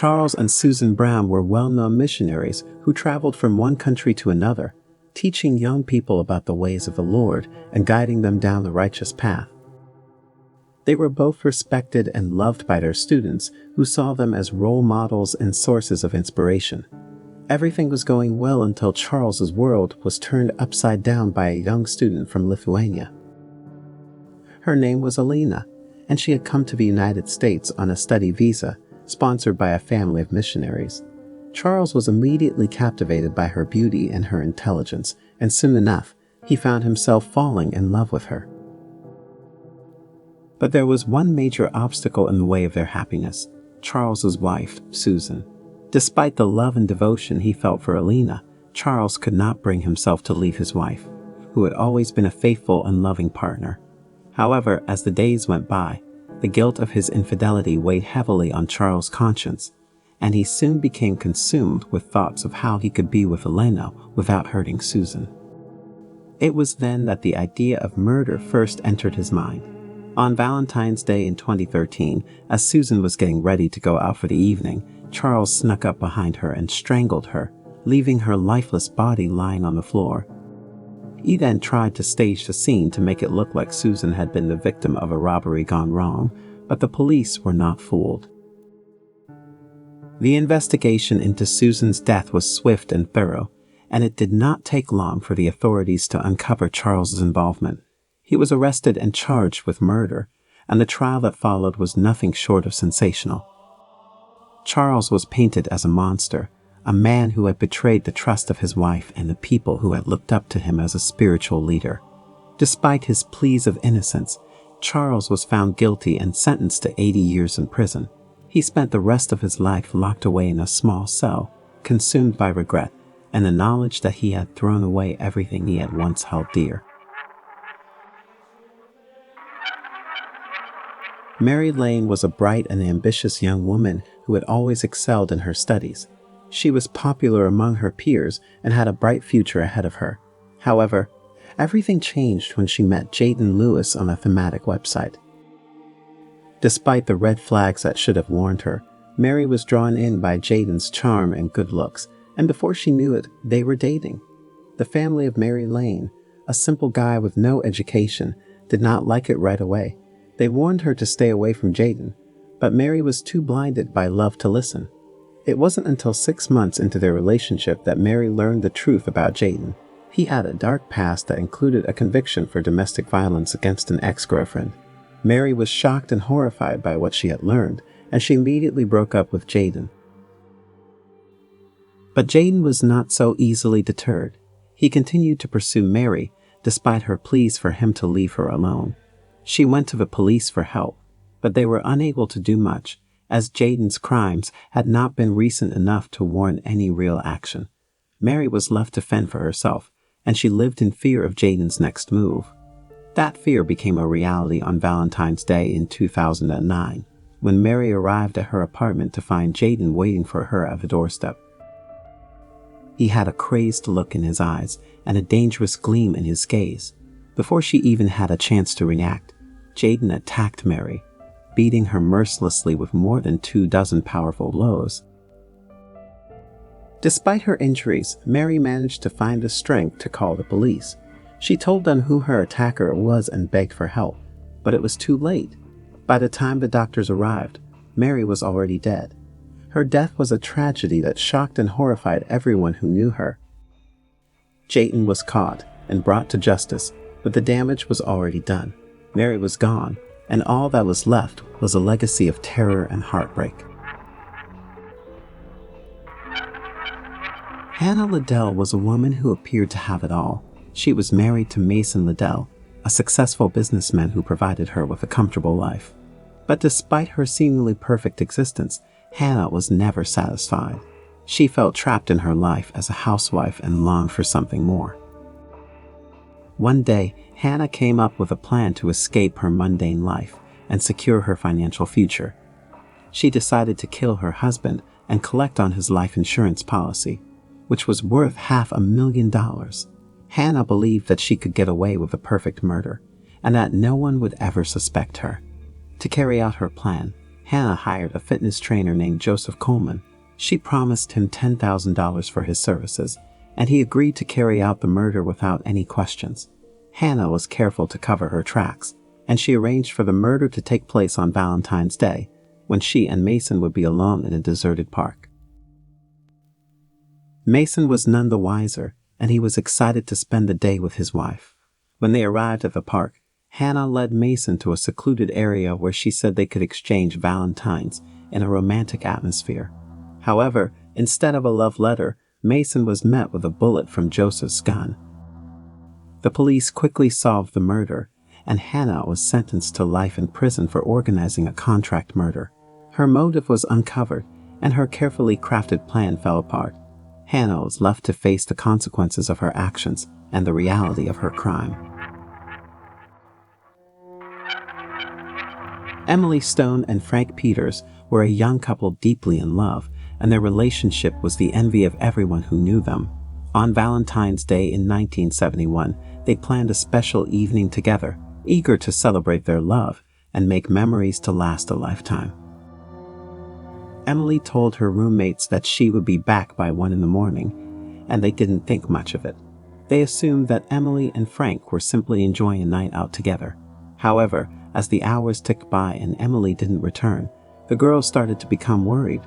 Charles and Susan Brown were well-known missionaries who traveled from one country to another, teaching young people about the ways of the Lord and guiding them down the righteous path. They were both respected and loved by their students, who saw them as role models and sources of inspiration. Everything was going well until Charles's world was turned upside down by a young student from Lithuania. Her name was Alina, and she had come to the United States on a study visa, sponsored by a family of missionaries. Charles was immediately captivated by her beauty and her intelligence, and soon enough, he found himself falling in love with her. But there was one major obstacle in the way of their happiness: Charles's wife, Susan. Despite the love and devotion he felt for Alina, Charles could not bring himself to leave his wife, who had always been a faithful and loving partner. However, as the days went by, the guilt of his infidelity weighed heavily on Charles' conscience, and he soon became consumed with thoughts of how he could be with Elena without hurting Susan. It was then that the idea of murder first entered his mind. On Valentine's Day in 2013, as Susan was getting ready to go out for the evening, Charles snuck up behind her and strangled her, leaving her lifeless body lying on the floor. He then tried to stage the scene to make it look like Susan had been the victim of a robbery gone wrong, but the police were not fooled. The investigation into Susan's death was swift and thorough, and it did not take long for the authorities to uncover Charles's involvement. He was arrested and charged with murder, and the trial that followed was nothing short of sensational. Charles was painted as a monster, a man who had betrayed the trust of his wife and the people who had looked up to him as a spiritual leader. Despite his pleas of innocence, Charles was found guilty and sentenced to 80 years in prison. He spent the rest of his life locked away in a small cell, consumed by regret and the knowledge that he had thrown away everything he had once held dear. Mary Lane was a bright and ambitious young woman who had always excelled in her studies. She was popular among her peers and had a bright future ahead of her. However, everything changed when she met Jaden Lewis on a thematic website. Despite the red flags that should have warned her, Mary was drawn in by Jaden's charm and good looks, and before she knew it, they were dating. The family of Mary Lane, a simple guy with no education, did not like it right away. They warned her to stay away from Jaden, but Mary was too blinded by love to listen. It wasn't until 6 months into their relationship that Mary learned the truth about Jaden. He had a dark past that included a conviction for domestic violence against an ex-girlfriend. Mary was shocked and horrified by what she had learned, and she immediately broke up with Jaden. But Jaden was not so easily deterred. He continued to pursue Mary, despite her pleas for him to leave her alone. She went to the police for help, but they were unable to do much, as Jaden's crimes had not been recent enough to warrant any real action. Mary was left to fend for herself, and she lived in fear of Jaden's next move. That fear became a reality on Valentine's Day in 2009, when Mary arrived at her apartment to find Jaden waiting for her at the doorstep. He had a crazed look in his eyes and a dangerous gleam in his gaze. Before she even had a chance to react, Jaden attacked Mary, beating her mercilessly with more than 24 powerful blows. Despite her injuries, Mary managed to find the strength to call the police. She told them who her attacker was and begged for help, but it was too late. By the time the doctors arrived, Mary was already dead. Her death was a tragedy that shocked and horrified everyone who knew her. Jaden was caught and brought to justice, but the damage was already done. Mary was gone, and all that was left was a legacy of terror and heartbreak. Hannah Liddell was a woman who appeared to have it all. She was married to Mason Liddell, a successful businessman who provided her with a comfortable life. But despite her seemingly perfect existence, Hannah was never satisfied. She felt trapped in her life as a housewife and longed for something more. One day, Hannah came up with a plan to escape her mundane life and secure her financial future. She decided to kill her husband and collect on his life insurance policy, which was worth $500,000. Hannah believed that she could get away with a perfect murder, and that no one would ever suspect her. To carry out her plan, Hannah hired a fitness trainer named Joseph Coleman. She promised him $10,000 for his services, and he agreed to carry out the murder without any questions. Hannah was careful to cover her tracks, and she arranged for the murder to take place on Valentine's Day, when she and Mason would be alone in a deserted park. Mason was none the wiser, and he was excited to spend the day with his wife. When they arrived at the park, Hannah led Mason to a secluded area where she said they could exchange Valentines in a romantic atmosphere. However, instead of a love letter, Mason was met with a bullet from Joseph's gun. The police quickly solved the murder, and Hannah was sentenced to life in prison for organizing a contract murder. Her motive was uncovered, and her carefully crafted plan fell apart. Hannah was left to face the consequences of her actions and the reality of her crime. Emily Stone and Frank Peters were a young couple deeply in love, and their relationship was the envy of everyone who knew them. On Valentine's Day in 1971, they planned a special evening together, eager to celebrate their love and make memories to last a lifetime. Emily told her roommates that she would be back by 1 a.m, and they didn't think much of it. They assumed that Emily and Frank were simply enjoying a night out together. However, as the hours ticked by and Emily didn't return, the girls started to become worried.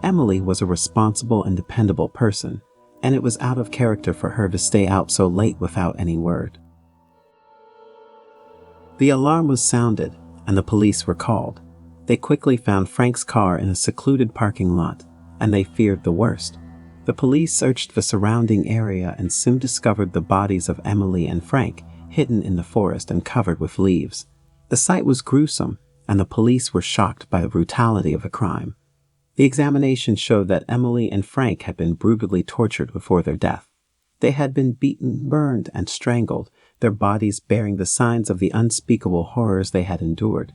Emily was a responsible and dependable person, and it was out of character for her to stay out so late without any word. The alarm was sounded, and the police were called. They quickly found Frank's car in a secluded parking lot, and they feared the worst. The police searched the surrounding area and soon discovered the bodies of Emily and Frank hidden in the forest and covered with leaves. The sight was gruesome, and the police were shocked by the brutality of the crime. The examination showed that Emily and Frank had been brutally tortured before their death. They had been beaten, burned, and strangled, their bodies bearing the signs of the unspeakable horrors they had endured.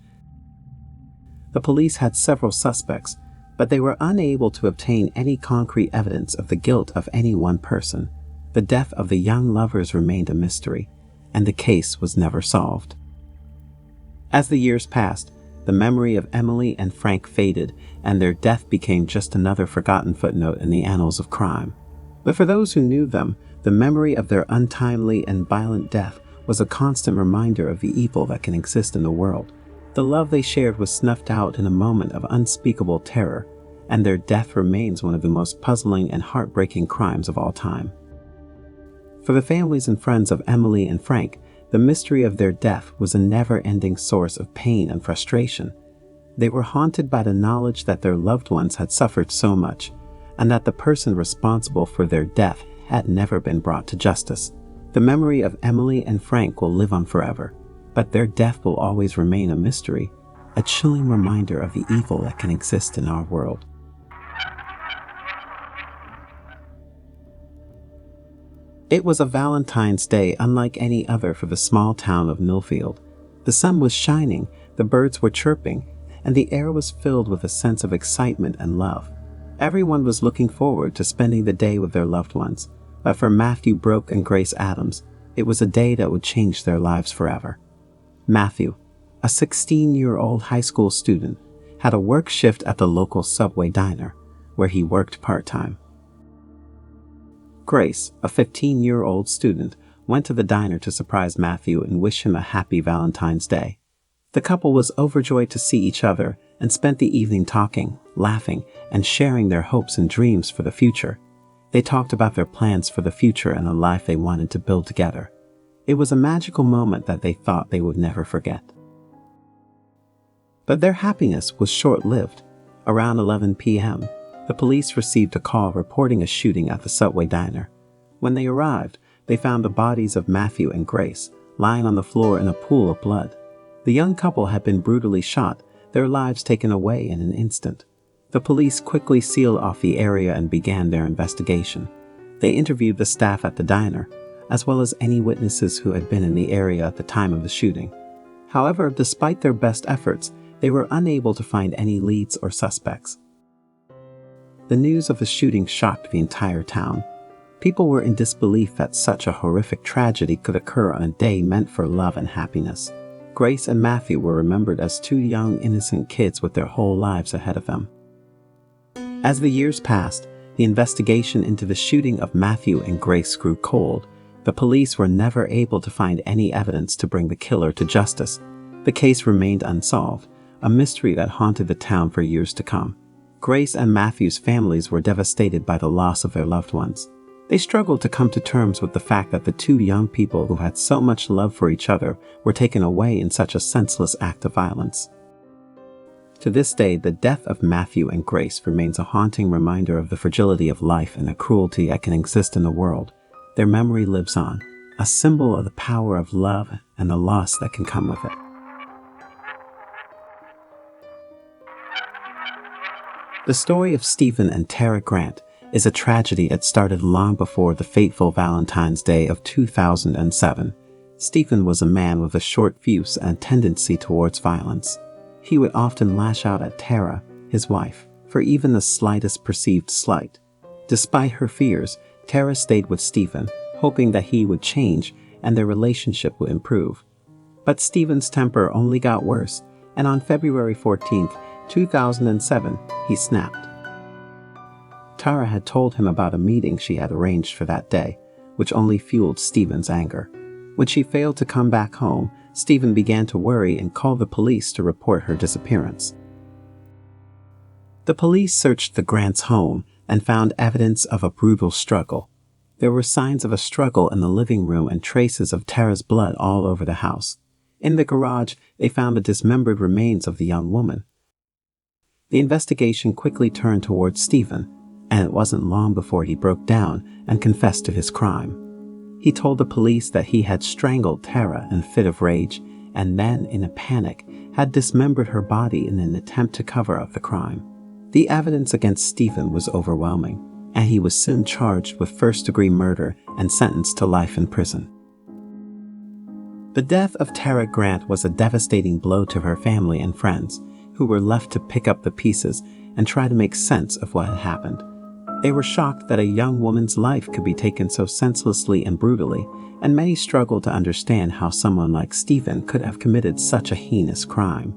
The police had several suspects, but they were unable to obtain any concrete evidence of the guilt of any one person. The death of the young lovers remained a mystery, and the case was never solved. As the years passed, the memory of Emily and Frank faded, and their death became just another forgotten footnote in the annals of crime. But for those who knew them, the memory of their untimely and violent death was a constant reminder of the evil that can exist in the world. The love they shared was snuffed out in a moment of unspeakable terror, and their death remains one of the most puzzling and heartbreaking crimes of all time. For the families and friends of Emily and Frank, the mystery of their death was a never-ending source of pain and frustration. They were haunted by the knowledge that their loved ones had suffered so much, and that the person responsible for their death had never been brought to justice. The memory of Emily and Frank will live on forever, but their death will always remain a mystery, a chilling reminder of the evil that can exist in our world. It was a Valentine's Day unlike any other for the small town of Millfield. The sun was shining, the birds were chirping, and the air was filled with a sense of excitement and love. Everyone was looking forward to spending the day with their loved ones, but for Matthew Broke and Grace Adams, it was a day that would change their lives forever. Matthew, a 16-year-old high school student, had a work shift at the local Subway diner, where he worked part-time. Grace, a 15-year-old student, went to the diner to surprise Matthew and wish him a happy Valentine's Day. The couple was overjoyed to see each other and spent the evening talking, laughing, and sharing their hopes and dreams for the future. They talked about their plans for the future and the life they wanted to build together. It was a magical moment that they thought they would never forget. But their happiness was short-lived. Around 11 p.m., the police received a call reporting a shooting at the Subway diner. When they arrived, they found the bodies of Matthew and Grace lying on the floor in a pool of blood. The young couple had been brutally shot, their lives taken away in an instant. The police quickly sealed off the area and began their investigation. They interviewed the staff at the diner, as well as any witnesses who had been in the area at the time of the shooting. However, despite their best efforts, they were unable to find any leads or suspects. The news of the shooting shocked the entire town. People were in disbelief that such a horrific tragedy could occur on a day meant for love and happiness. Grace and Matthew were remembered as two young, innocent kids with their whole lives ahead of them. As the years passed, the investigation into the shooting of Matthew and Grace grew cold. The police were never able to find any evidence to bring the killer to justice. The case remained unsolved, a mystery that haunted the town for years to come. Grace and Matthew's families were devastated by the loss of their loved ones. They struggled to come to terms with the fact that the two young people who had so much love for each other were taken away in such a senseless act of violence. To this day, the death of Matthew and Grace remains a haunting reminder of the fragility of life and the cruelty that can exist in the world. Their memory lives on, a symbol of the power of love and the loss that can come with it. The story of Stephen and Tara Grant is a tragedy that started long before the fateful Valentine's Day of 2007. Stephen was a man with a short fuse and a tendency towards violence. He would often lash out at Tara, his wife, for even the slightest perceived slight. Despite her fears, Tara stayed with Stephen, hoping that he would change and their relationship would improve. But Stephen's temper only got worse, and on February 14, 2007, he snapped. Tara had told him about a meeting she had arranged for that day, which only fueled Stephen's anger. When she failed to come back home, Stephen began to worry and called the police to report her disappearance. The police searched the Grants' home and found evidence of a brutal struggle. There were signs of a struggle in the living room and traces of Tara's blood all over the house. In the garage, they found the dismembered remains of the young woman. The investigation quickly turned towards Stephen, and it wasn't long before he broke down and confessed to his crime. He told the police that he had strangled Tara in a fit of rage and then, in a panic, had dismembered her body in an attempt to cover up the crime. The evidence against Stephen was overwhelming, and he was soon charged with first-degree murder and sentenced to life in prison. The death of Tara Grant was a devastating blow to her family and friends, who were left to pick up the pieces and try to make sense of what had happened. They were shocked that a young woman's life could be taken so senselessly and brutally, and many struggled to understand how someone like Stephen could have committed such a heinous crime.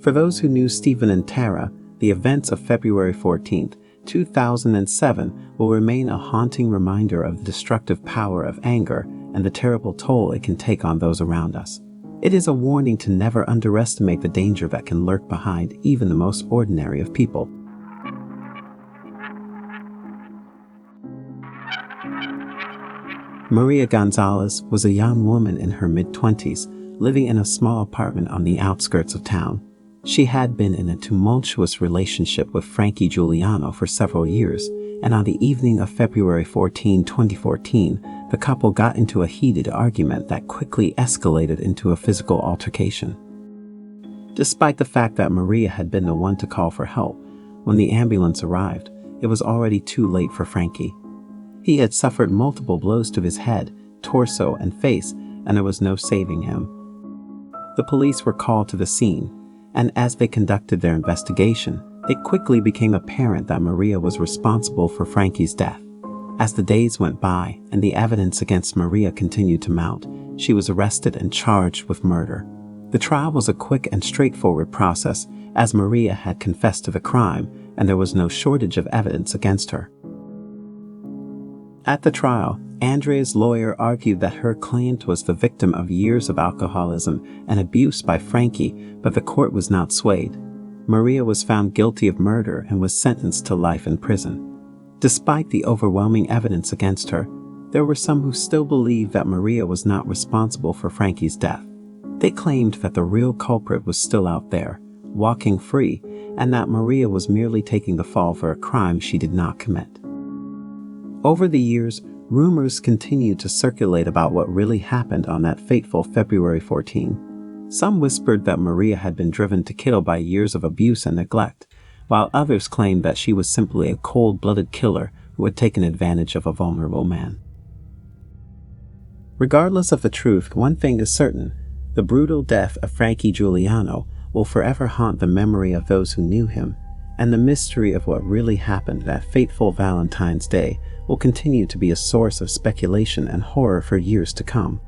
For those who knew Stephen and Tara, the events of February 14, 2007 will remain a haunting reminder of the destructive power of anger and the terrible toll it can take on those around us. It is a warning to never underestimate the danger that can lurk behind even the most ordinary of people. Maria Gonzalez was a young woman in her mid-20s, living in a small apartment on the outskirts of town. She had been in a tumultuous relationship with Frankie Giuliano for several years, and on the evening of February 14, 2014, the couple got into a heated argument that quickly escalated into a physical altercation. Despite the fact that Maria had been the one to call for help, when the ambulance arrived, it was already too late for Frankie. He had suffered multiple blows to his head, torso, and face, and there was no saving him. The police were called to the scene, and as they conducted their investigation, it quickly became apparent that Maria was responsible for Frankie's death. As the days went by and the evidence against Maria continued to mount, she was arrested and charged with murder. The trial was a quick and straightforward process, as Maria had confessed to the crime and there was no shortage of evidence against her. At the trial, Andrea's lawyer argued that her client was the victim of years of alcoholism and abuse by Frankie, but the court was not swayed. Maria was found guilty of murder and was sentenced to life in prison. Despite the overwhelming evidence against her, there were some who still believed that Maria was not responsible for Frankie's death. They claimed that the real culprit was still out there, walking free, and that Maria was merely taking the fall for a crime she did not commit. Over the years, rumors continued to circulate about what really happened on that fateful February 14. Some whispered that Maria had been driven to kill by years of abuse and neglect, while others claimed that she was simply a cold-blooded killer who had taken advantage of a vulnerable man. Regardless of the truth, one thing is certain: the brutal death of Frankie Giuliano will forever haunt the memory of those who knew him, and the mystery of what really happened that fateful Valentine's Day will continue to be a source of speculation and horror for years to come.